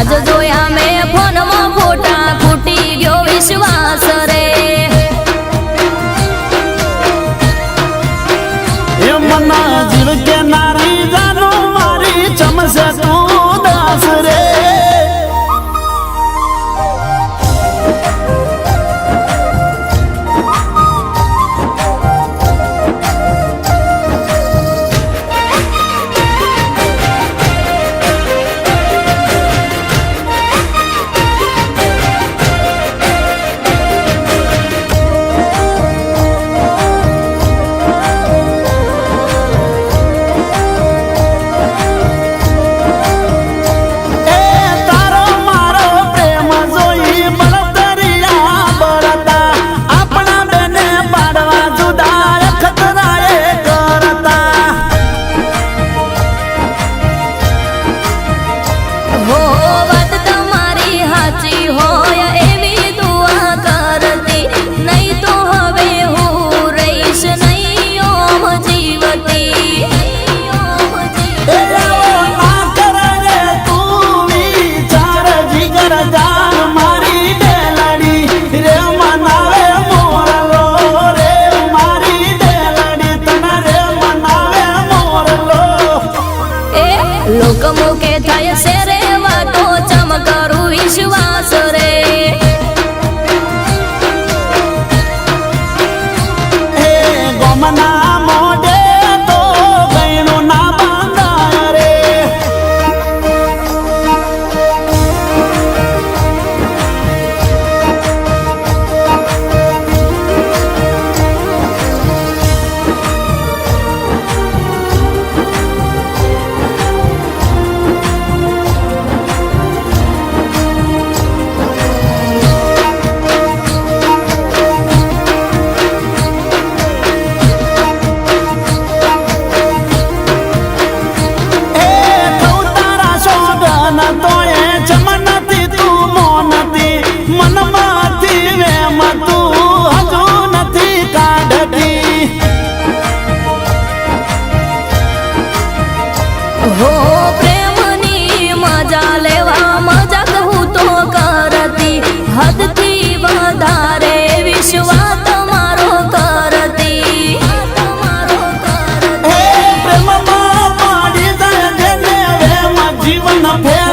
आज जोया में फोन में फोटा फूटी गयो विश्वास रे मना जीव के नारी जानो मारी चमसे तू दास रे लोक मुके थाय से रे वातो चमकरू विश्वास रे हे गोमना मोडे तो गैणु ना बांधा रे हो प्रेमनी मजा लेवा मजा कहूँ तो करती हद थी वधारे विश्वास तुम्हारो करती हे प्रेम मां पाड़ी दे जीवन फेर